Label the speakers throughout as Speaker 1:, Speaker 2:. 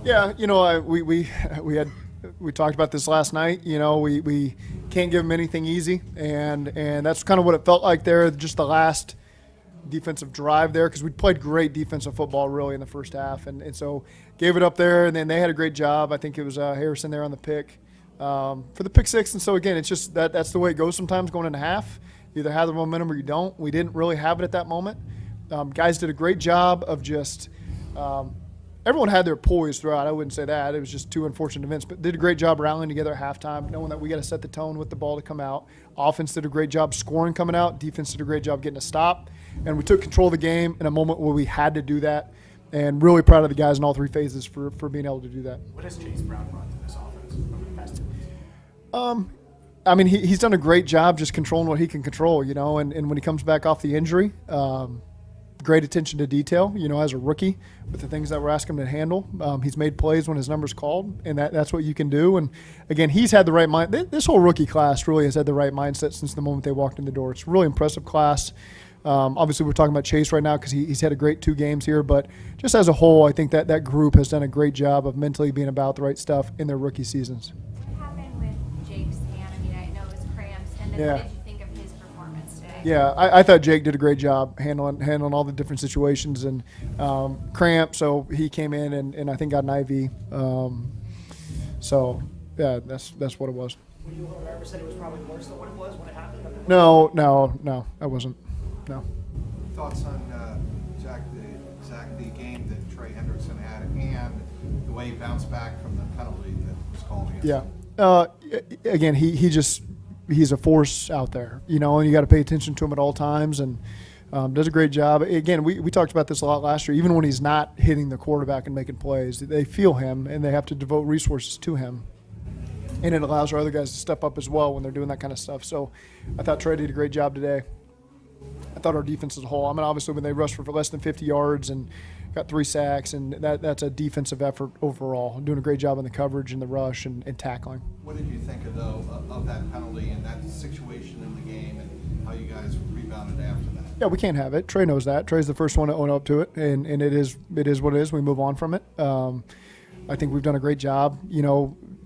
Speaker 1: Yeah, we talked about this last night. We can't give them anything easy, and that's kind of what it felt like there. Just the last defensive drive there, because we played great defensive football really in the first half, and so gave it up there, and then they had a great job. I think it was Harrison there on the pick for the pick six, and so again, it's just that's the way it goes sometimes going into half. You either have the momentum or you don't. We didn't really have it at that moment. Guys did a great job of just everyone had their poise throughout. I wouldn't say that. It was just two unfortunate events, but did a great job rallying together at halftime, knowing that we got to set the tone with the ball to come out. Offense did a great job scoring coming out. Defense did a great job getting a stop. And we took control of the game in a moment where we had to do that. And really proud of the guys in all three phases for being able to do that.
Speaker 2: What has Chase Brown brought to this offense over the past 2 weeks?
Speaker 1: I mean, he's done a great job just controlling what he can control, and when he comes back off the injury, great attention to detail, as a rookie with the things that we're asking him to handle. He's made plays when his number's called, and that's what you can do. And, again, he's had the right mind. This whole rookie class really has had the right mindset since the moment they walked in the door. It's a really impressive class. Obviously, we're talking about Chase right now because he's had a great 2 games here. But just as a whole, I think that group has done a great job of mentally being about the right stuff in their rookie seasons.
Speaker 3: What happened with Jake's hand? I mean, I know it was cramps. And then what did you think of his performance today?
Speaker 1: Yeah, I thought Jake did a great job handling all the different situations and cramp. So he came in and I think got an IV. So, yeah, that's what it was.
Speaker 2: Were you a little nervous that it was probably worse than what it was when it happened?
Speaker 1: No, I wasn't. No.
Speaker 4: Thoughts on Zac, the game that Trey Hendrickson had, and the way he bounced back from the penalty that was called against him?
Speaker 1: Yeah. Again, he's a force out there, and you got to pay attention to him at all times, and does a great job. Again, we talked about this a lot last year. Even when he's not hitting the quarterback and making plays, they feel him, and they have to devote resources to him. And it allows our other guys to step up as well when they're doing that kind of stuff. So I thought Trey did a great job today. I thought our defense as a whole, obviously when they rushed for less than 50 yards and got 3 sacks, and that's a defensive effort overall. Doing a great job in the coverage and the rush and tackling.
Speaker 4: What did you think of that penalty and that situation in the game and how you guys rebounded after that?
Speaker 1: Yeah, we can't have it. Trey knows that. Trey's the first one to own up to it, and it is what it is. We move on from it. I think we've done a great job,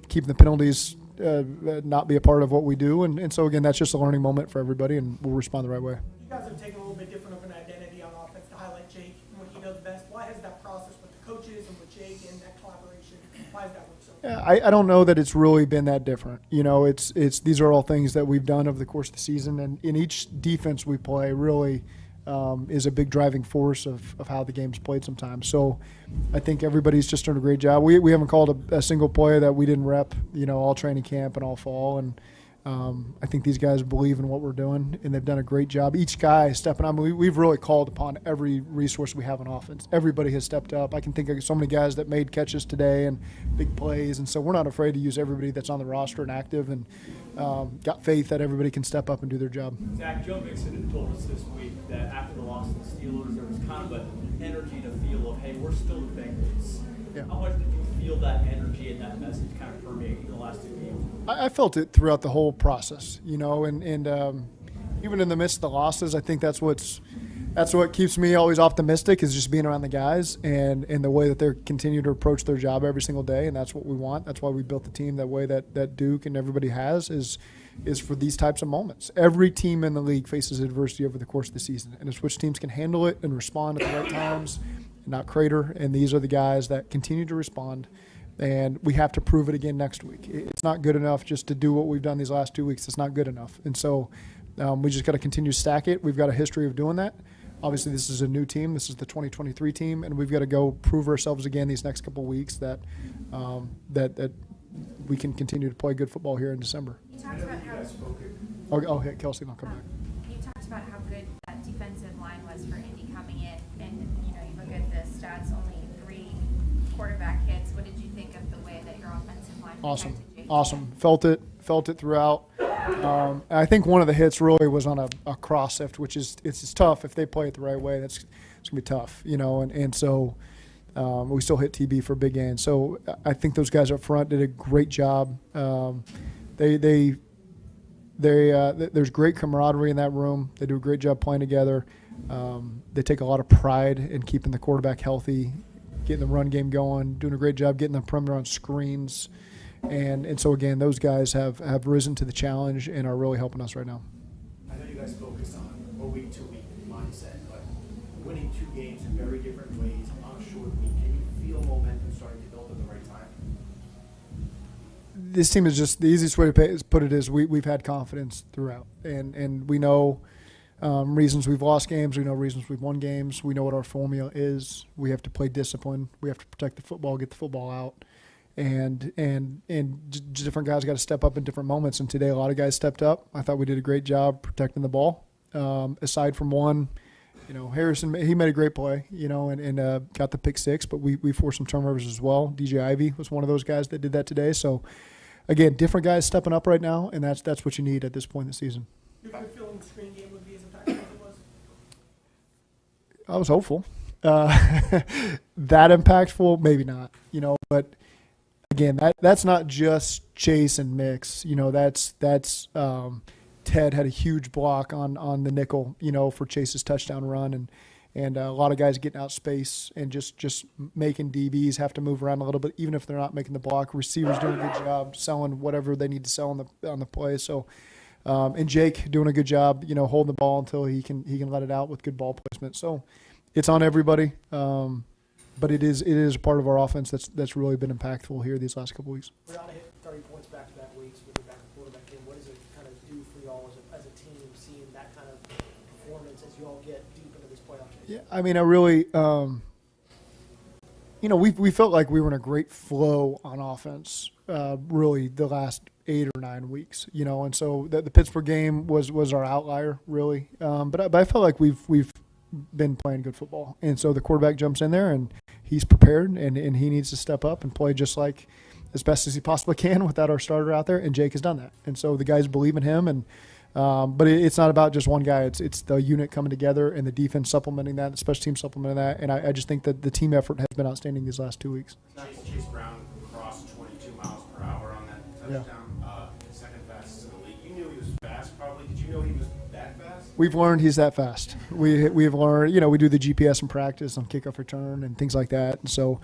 Speaker 1: keeping the penalties not be a part of what we do. And so, again, that's just a learning moment for everybody, and we'll respond the right way.
Speaker 5: You guys have taken a little bit different of an identity on offense to highlight Jake and what he does best. Why has that process with the coaches and with Jake and that collaboration, why has that worked so well?
Speaker 1: I don't know that it's really been that different. It's these are all things that we've done over the course of the season, and in each defense we play really is a big driving force of how the game's played sometimes. So I think everybody's just done a great job. We haven't called a single play that we didn't rep, all training camp and all fall. And I think these guys believe in what we're doing, and they've done a great job. Each guy stepping up. We've really called upon every resource we have on offense. Everybody has stepped up. I can think of so many guys that made catches today and big plays, and so we're not afraid to use everybody that's on the roster and active, and got faith that everybody can step up and do their job.
Speaker 6: Zach, Joe Mixon had told us this week that after the loss to the Steelers, there was kind of an energy to feel of, hey, we're still the Bengals. Yeah. How much did you feel that energy and that message kind of permeate in the last 2 games?
Speaker 1: I felt it throughout the whole process, and even in the midst of the losses, I think that's what keeps me always optimistic, is just being around the guys and the way that they continue to approach their job every single day, and that's what we want. That's why we built the team that way that Duke and everybody has is for these types of moments. Every team in the league faces adversity over the course of the season, and it's which teams can handle it and respond at the right times and not crater, and these are the guys that continue to respond. And we have to prove it again next week. It's not good enough just to do what we've done these last 2 weeks. It's not good enough. And so we just got to continue to stack it. We've got a history of doing that. Obviously, this is a new team. This is the 2023 team, and we've got to go prove ourselves again these next couple of weeks that we can continue to play good football here in December.
Speaker 3: You talked about how
Speaker 1: Hey, Kelsey, and I'll come back.
Speaker 3: You talked about how good that defensive line was for Indy coming in, and you look at the stats, only 3 quarterback hits. What did you think of the way that your offensive line protected Jake?
Speaker 1: Awesome. Felt it throughout. I think one of the hits really was on a cross sift, which it's tough if they play it the right way. It's gonna be tough, and so we still hit TB for a big gain. So I think those guys up front did a great job. There's great camaraderie in that room. They do a great job playing together. They take a lot of pride in keeping the quarterback healthy, getting the run game going, doing a great job getting the perimeter on screens. And so, again, those guys have risen to the challenge and are really helping us right now.
Speaker 2: I know you guys focus on a week-to-week mindset, but winning 2 games in very different ways on a short week, can you feel momentum starting to build at the right time?
Speaker 1: This team is just the easiest way to put it is we've had confidence throughout, and we know reasons we've lost games. We know reasons we've won games. We know what our formula is. We have to play discipline. We have to protect the football, get the football out, and different guys got to step up in different moments. And today, a lot of guys stepped up. I thought we did a great job protecting the ball. Aside from one, Harrison, he made a great play, and got the pick 6, but we forced some turnovers as well. DJ Ivey was one of those guys that did that today. So, again, different guys stepping up right now, and that's what you need at this point in the season.
Speaker 5: You're feeling the screen game would be as impactful as it was?
Speaker 1: I was hopeful. That impactful, maybe not, but again, that's not just Chase and Mix. That's Ted had a huge block on the nickel, for Chase's touchdown run, and a lot of guys getting out space and just making DBs have to move around a little bit, even if they're not making the block. Receivers doing a good job selling whatever they need to sell on the play. So, and Jake doing a good job, holding the ball until he can let it out with good ball placement. So, it's on everybody, but it is a part of our offense that's really been impactful here these last couple weeks.
Speaker 2: We're out to hit 30 points back-to-back weeks with your back and quarterback in. What does it kind of do for y'all as a team, seeing that kind of performance as you all get deep into this playoff chase?
Speaker 1: Yeah, I mean, I really, we felt like we were in a great flow on offense, really the last 8 or 9 weeks, and so the Pittsburgh game was our outlier, really. But I felt like we've been playing good football, and so the quarterback jumps in there and he's prepared, and he needs to step up and play just like as best as he possibly can without our starter out there, and Jake has done that, and so the guys believe in him, and but it's not about just one guy. It's the unit coming together and the defense supplementing that, the special team supplementing that, and I just think that the team effort has been outstanding these last 2 weeks.
Speaker 7: Chase Brown crossed 22 miles per hour on that touchdown, second fastest in the league. You knew he was fast, probably. Did you know he was that fast?
Speaker 1: We've learned he's that fast. We've learned, we do the GPS in practice on kickoff return and things like that. And so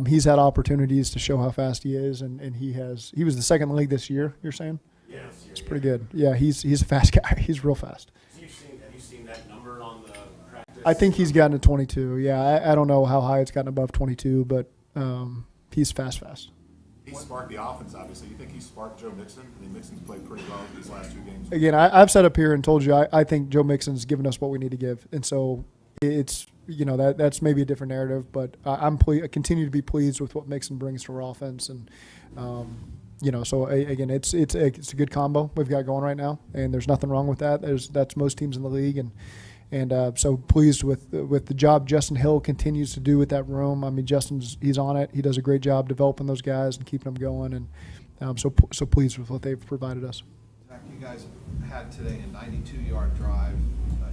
Speaker 1: he's had opportunities to show how fast he is, and he was the second in the league this year, you're saying?
Speaker 7: Yeah.
Speaker 1: It's pretty good. Yeah, he's a fast guy. He's real fast.
Speaker 7: Have you seen that number on the practice?
Speaker 1: I think he's gotten to 22. Yeah, I don't know how high it's gotten above 22, but he's fast.
Speaker 8: He sparked the offense, obviously. You think he sparked Joe Mixon? I mean, Mixon's played pretty well these last 2 games.
Speaker 1: Again, I've sat up here and told you I think Joe Mixon's given us what we need to give, and so it's that's maybe a different narrative, but I continue to be pleased with what Mixon brings to our offense, and so again, it's a good combo we've got going right now, and there's nothing wrong with that. That's most teams in the league, and so pleased with the job Justin Hill continues to do with that room. I mean, he's on it. He does a great job developing those guys and keeping them going, and so pleased with what they've provided us.
Speaker 4: Zach, you guys had today a 92-yard drive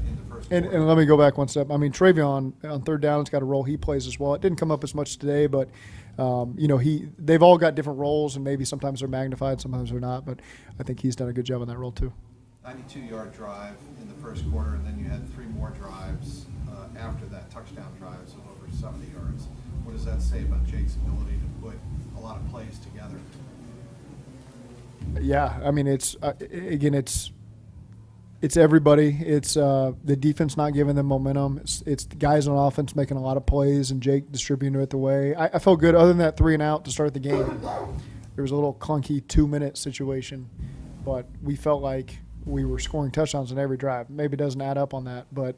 Speaker 4: in the first quarter.
Speaker 1: And let me go back one step. I mean, Travion on third down has got a role he plays as well. It didn't come up as much today, but they've all got different roles, and maybe sometimes they're magnified, sometimes they're not. But I think he's done a good job on that role too.
Speaker 4: 92-yard drive in the first quarter, and then you had 3 more drives after that, touchdown drives of over 70 yards. What does that say about Jake's ability to put a lot of plays together?
Speaker 1: Yeah, I mean, it's everybody. It's the defense not giving them momentum. It's the guys on offense making a lot of plays, and Jake distributing it the way. I felt good. Other than that 3 and out to start the game, there was a little clunky 2-minute situation, but we felt like we were scoring touchdowns on every drive. Maybe it doesn't add up on that, but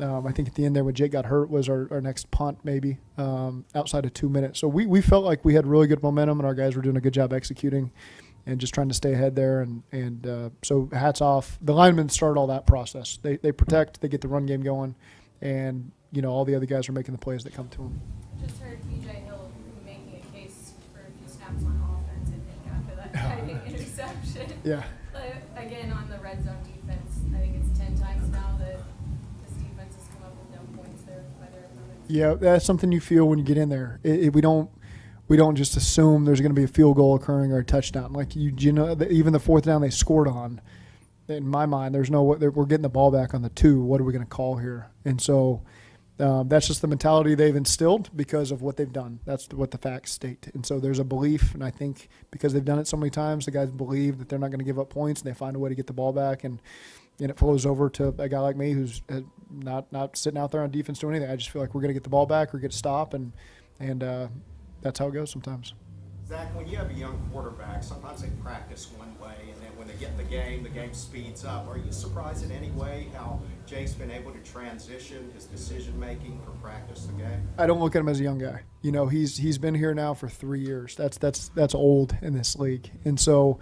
Speaker 1: I think at the end there when Jake got hurt was our next punt maybe outside of 2 minutes. So we felt like we had really good momentum, and our guys were doing a good job executing and just trying to stay ahead there. And so hats off. The linemen start all that process. They protect, they get the run game going, and all the other guys are making the plays that come to them.
Speaker 3: Just heard DJ Hill making a case for a few snaps on offense, I think, after that diving interception.
Speaker 1: Yeah.
Speaker 3: Again, on the red zone defense, I think it's 10 times now that this defense has come up with no points there by their opponents.
Speaker 1: Yeah, that's something you feel when you get in there. We don't just assume there's going to be a field goal occurring or a touchdown. Like even the 4th down they scored on, in my mind, there's no we're getting the ball back on the 2. What are we going to call here? And so That's just the mentality they've instilled because of what they've done. That's what the facts state. And so there's a belief, and I think because they've done it so many times, the guys believe that they're not going to give up points, and they find a way to get the ball back, and it flows over to a guy like me who's not sitting out there on defense doing anything. I just feel like we're going to get the ball back, we're going to stop, and that's how it goes sometimes.
Speaker 9: Zach, when you have a young quarterback, sometimes they practice one way, and then when they get in the game speeds up. Are you surprised in any way how Jake's been able to transition his decision-making from practice to game?
Speaker 1: I don't look at him as a young guy. He's been here now for 3 years. That's old in this league. And so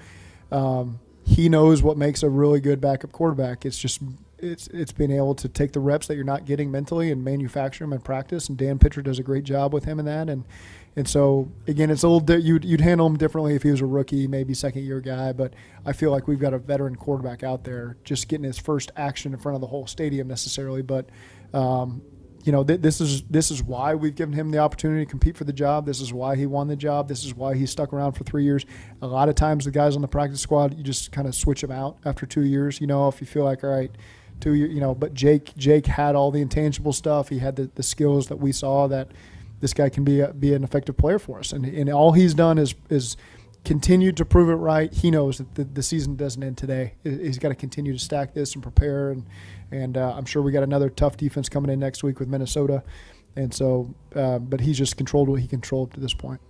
Speaker 1: he knows what makes a really good backup quarterback. It's just it's being able to take the reps that you're not getting mentally and manufacture them in practice. And Dan Pitcher does a great job with him in that. And so, again, it's a little you'd handle him differently if he was a rookie, maybe second-year guy. But I feel like we've got a veteran quarterback out there just getting his first action in front of the whole stadium necessarily. But, this is why we've given him the opportunity to compete for the job. This is why he won the job. This is why he stuck around for 3 years. A lot of times the guys on the practice squad, you just kind of switch them out after 2 years, if you feel like, all right, 2 years, but Jake had all the intangible stuff. He had the skills that we saw that – this guy can be an effective player for us. And all he's done is continued to prove it right. He knows that the season doesn't end today. He's got to continue to stack this and prepare. And I'm sure we got another tough defense coming in next week with Minnesota. And so, but he's just controlled what he controlled to this point.